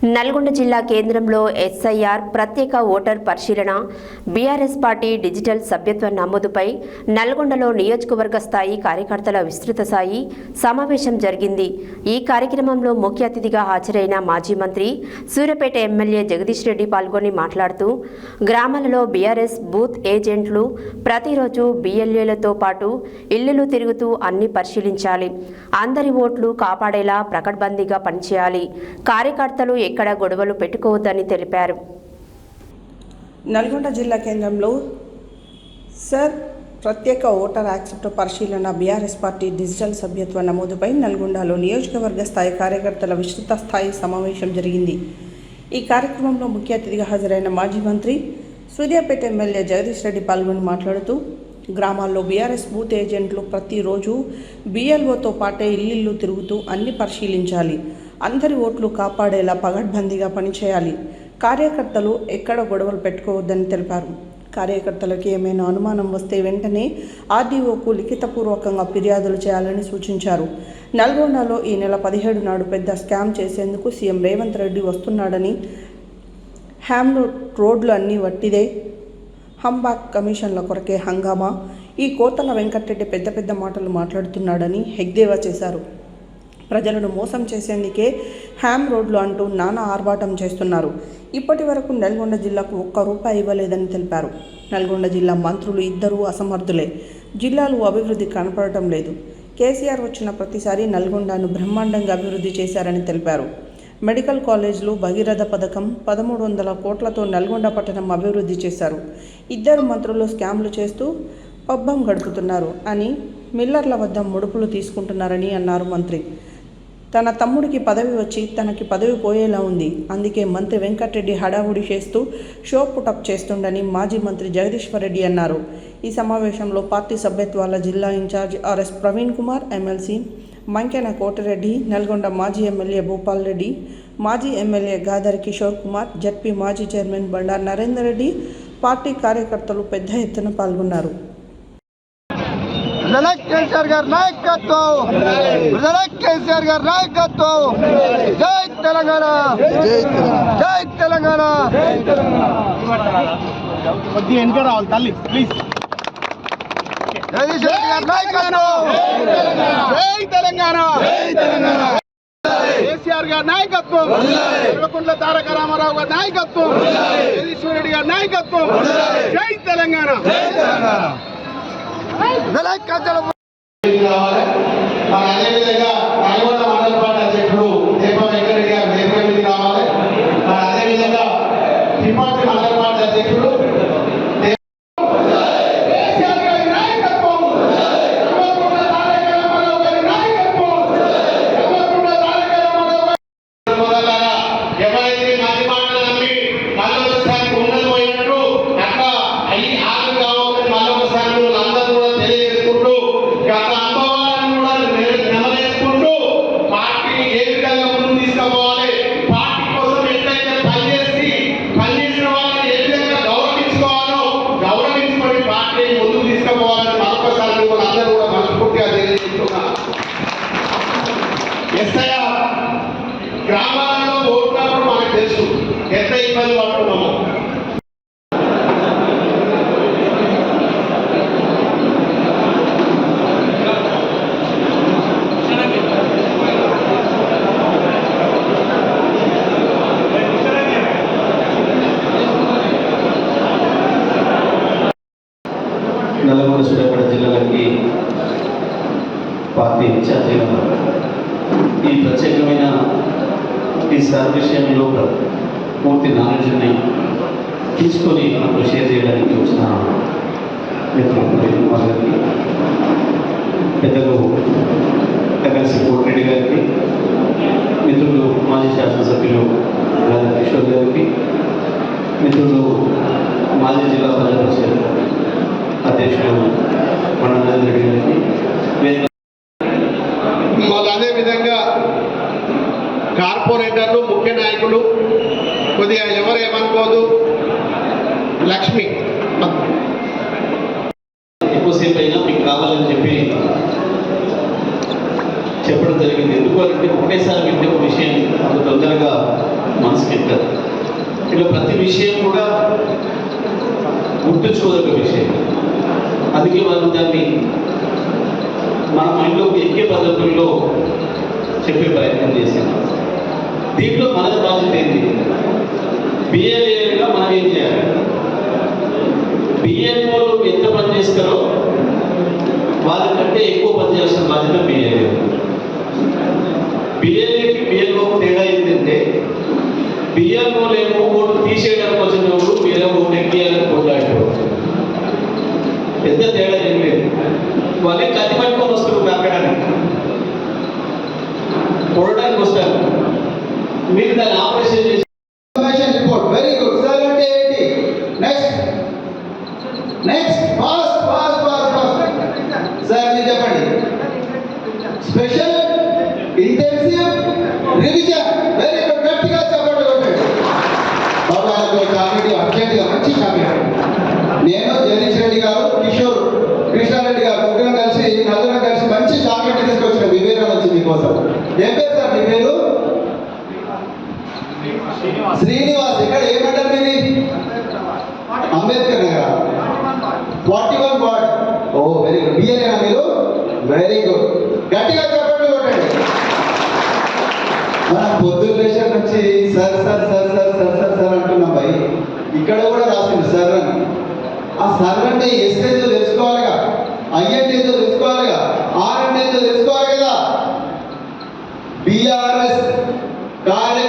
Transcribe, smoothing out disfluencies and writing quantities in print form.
నల్గొండ జిల్లా కేంద్రంలో ఎస్ఐఆర్ ప్రత్యేక ఓటర్ పరిశీలన బీఆర్ఎస్ పార్టీ డిజిటల్ సభ్యత్వ నమోదుపై నల్గొండలో నియోజకవర్గ స్థాయి కార్యకర్తల విస్తృత స్థాయి సమావేశం జరిగింది. ఈ కార్యక్రమంలో ముఖ్య అతిథిగా హాజరైన మాజీ మంత్రి సూర్యాపేట ఎమ్మెల్యే జగదీష్ రెడ్డి పాల్గొని మాట్లాడుతూ గ్రామాలలో బీఆర్ఎస్ బూత్ ఏజెంట్లు ప్రతిరోజు బిఎల్ఏలతో పాటు ఇళ్లు తిరుగుతూ అన్ని పరిశీలించాలి. అందరి ఓట్లు కాపాడేలా ప్రకటబందీగా పనిచేయాలి. కార్యకర్తలు ఎక్కడ గొడవలు పెట్టుకోవద్దని తెలిపారు. నల్గొండ జిల్లా కేంద్రంలో సర్ ప్రత్యేక ఓటర్ యాక్సెప్ట్ పరిశీలన బీఆర్ఎస్ పార్టీ డిజిటల్ సభ్యత్వ నమోదుపై నల్గొండలో నియోజకవర్గ స్థాయి కార్యకర్తల విస్తృత స్థాయి సమావేశం జరిగింది. ఈ కార్యక్రమంలో ముఖ్య అతిథిగా హాజరైన మాజీ మంత్రి సూర్యాపేట ఎమ్మెల్యే జగదీష్ రెడ్డి పాల్గొని మాట్లాడుతూ గ్రామాల్లో బీఆర్ఎస్ బూత్ ఏజెంట్లు ప్రతిరోజు బిఎల్ఓతో పాటే ఇల్లు తిరుగుతూ అన్ని పరిశీలించాలి. అందరి ఓట్లు కాపాడేలా పగడ్బందీగా పనిచేయాలి. కార్యకర్తలు ఎక్కడ గొడవలు పెట్టుకోవద్దని తెలిపారు. కార్యకర్తలకు ఏమైనా అనుమానం వస్తే వెంటనే ఆర్డీఓకు లిఖితపూర్వకంగా ఫిర్యాదులు చేయాలని సూచించారు. నల్గొండలో ఈ నెల 17 నాడు పెద్ద స్కామ్ చేసేందుకు సీఎం రేవంత్ రెడ్డి వస్తున్నాడని, హ్యామ్లో రోడ్లు అన్నీ వట్టిదే, హంబాక్ కమిషన్ల కొరకే హంగామా, ఈ కోతల వెంకటరెడ్డి పెద్ద పెద్ద మాటలు మాట్లాడుతున్నాడని ఎద్దేవా చేశారు. ప్రజలను మోసం చేసేందుకే హ్యామ్ రోడ్లు అంటూ నానా ఆర్భాటం చేస్తున్నారు. ఇప్పటి వరకు నల్గొండ జిల్లాకు ₹1 ఇవ్వలేదని తెలిపారు. నల్గొండ జిల్లా మంత్రులు ఇద్దరూ అసమర్థులే. జిల్లాలో అభివృద్ధి కనపడటం లేదు. కేసీఆర్ వచ్చిన ప్రతిసారి నల్గొండను బ్రహ్మాండంగా అభివృద్ధి చేశారని తెలిపారు. మెడికల్ కాలేజీలు, భగీరథ పథకం, 1300 కోట్లతో నల్గొండ పట్టణం అభివృద్ధి చేశారు. ఇద్దరు మంత్రులు స్కామ్లు చేస్తూ పబ్బం గడుపుతున్నారు అని, మిల్లర్ల వద్ద ముడుపులు తీసుకుంటున్నారని అన్నారు మంత్రి. తన తమ్ముడికి పదవి వచ్చి తనకి పదవి పోయేలా ఉంది. అందుకే మంత్రి వెంకటరెడ్డి హడావుడి చేస్తూ షో పుటప్ చేస్తుండని మాజీ మంత్రి జగదీశ్వర్ రెడ్డి అన్నారు. ఈ సమావేశంలో పార్టీ సభ్యత్వాల జిల్లా incharge RS Praveen Kumar, MLC Mankena Kotireddy, Nalgonda మాజీ ఎమ్మెల్యే భూపాల్ రెడ్డి, మాజీ ఎమ్మెల్యే గాదరి కిషోర్ కుమార్, జడ్పీ మాజీ చైర్మన్ బండారు నరేందర్ రెడ్డి, పార్టీ కార్యకర్తలు పెద్ద ఎత్తున పాల్గొన్నారు. కేసీఆర్ గారి నాయకత్వం, కేసీఆర్ గారి నాయకత్వం. జై తెలంగాణ, జై తెలంగాణ. కొద్దిగా వెనుక రావాలి తల్లి ప్లీజ్. జగదీష్ రెడ్డి గారి నాయకత్వం, జై తెలంగాణ, కేసీఆర్ గారి నాయకత్వం, కల్వకుంట్ల తారక రామారావు గారి నాయకత్వం, జగదీష్ రెడ్డి గారి నాయకత్వం. జై తెలంగాణ. అదేవిధంగా నల్గొండ మండల పార్టీ అధ్యక్షుడు దీప వెంకటరెడ్డి గారు దీపావళి కావాలి. అదేవిధంగా తిరుపతి మండల పార్టీ అధ్యక్షుడు గ్రామాలలో ఓట్లప్పుడు మనకు తెలుసు ఎంత ఇబ్బంది పడుతున్నామో. నల్గొండ సూర్యాపేట జిల్లాలకి పార్టీ ఇన్ఛార్జీగా ఈ ప్రత్యేకమైన ఈ సార్ విషయంలో పూర్తి నాలెడ్జ్ని తీసుకొని మనకు షేర్ చేయడానికి వచ్చిన మిత్రులు గారికి, పెద్దలు ఎమ్మెల్సీ కోటిరెడ్డి గారికి, మిత్రులు మాజీ శాసనసభ్యులు గాదరి కిషోర్ గారికి, మిత్రులు మాజీ జిల్లా ప్రజా పరిషత్ అధ్యక్షులు బండారు నరేందర్ రెడ్డి గారికి, అదేవిధంగా కార్పొరేటర్లు, ముఖ్య నాయకులు, కొద్దిగా ఎవరేమనుకోదు, లక్ష్మి ఎక్కువసేపు అయినా మీకు కావాలని చెప్పి చెప్పడం జరిగింది. ఎందుకు అంటే ఒకటేసారి వింటే ఒక విషయం అంత తొందరగా మనసు ఇలా ప్రతి విషయం కూడా గుర్తుంచుకోదగ్గ విషయం. అందుకే వాళ్ళు దాన్ని మన మైండ్లోకి ఎక్కే పద్ధతుల్లో చెప్పే ప్రయత్నం చేశాను. దీంట్లో మనది బాధ్యత ఏంటి? బిఎల్ఏగా మనం ఏం చేయాలి? బిఎల్ఓలు ఎంత పని చేస్తారో వాళ్ళకంటే ఎక్కువ పని చేస్తున్న బాధ్యత బిఎల్ఏ. బిఎల్ఏకి బిఎల్ఓకి తేడా ఏంటంటే బిఎల్ఓలేమో ఓటు తీసేయడానికి వచ్చిన వాళ్ళు బిఎల్ఓ ఓటు ఎక్కియాలని కొట్లాడేవారు. పెద్ద తేడా ఏం లేదు. వాళ్ళే కత్తి పట్టుకొని వస్తారు నరకడానికి, కొడడానికి వస్తారు. మీరు దాన్ని ఆపరేషన్ చేసి రిపోర్ట్ వెరీ గుడ్ సార్. అంటే ఏంటి? Next next fast fast fast fast sir మీరు చెప్పండి. Special intensive revision very good. గట్టిగా చెప్పండి కొట్టండి. బాబా చాక్లెట్ అర్జెంట్గా మంచి చాక్లెట్. నేను జగదీష్ రెడ్డి గారు, కిషోర్ కృష్ణారెడ్డి గారు ముగ్గురం కలిసి మంచి చాక్లెట్ తీసుకొచ్చిన వివేరా నుంచి మీకోసం. ఏం పేరు సార్ మీ పేరు? శ్రీనివాస్. ఇక్కడ ఏమంటారు మీది? అంబేద్కర్ నగర్ 41 వార్డ్. ఓ వెరీ గుడ్. బిఎల్ఏనా మీరు? Very good. గట్టిగా చెప్పండి కొట్టండి. మనం పొద్దున్న లేచిన నుంచి sir sir sir sir sir sir sir అంటున్నాం భయ్. ఇక్కడ కూడా రాసింది సార్ అని. ఆ సర్ అంటే ఎస్ ఏందో తెలుసుకోవాలిగా, ఐ అంటే ఏందో తెలుసుకోవాలిగా, ఆర్ అంటే ఏందో తెలుసుకోవాలి కదా. బిఆర్ఎస్ కార్య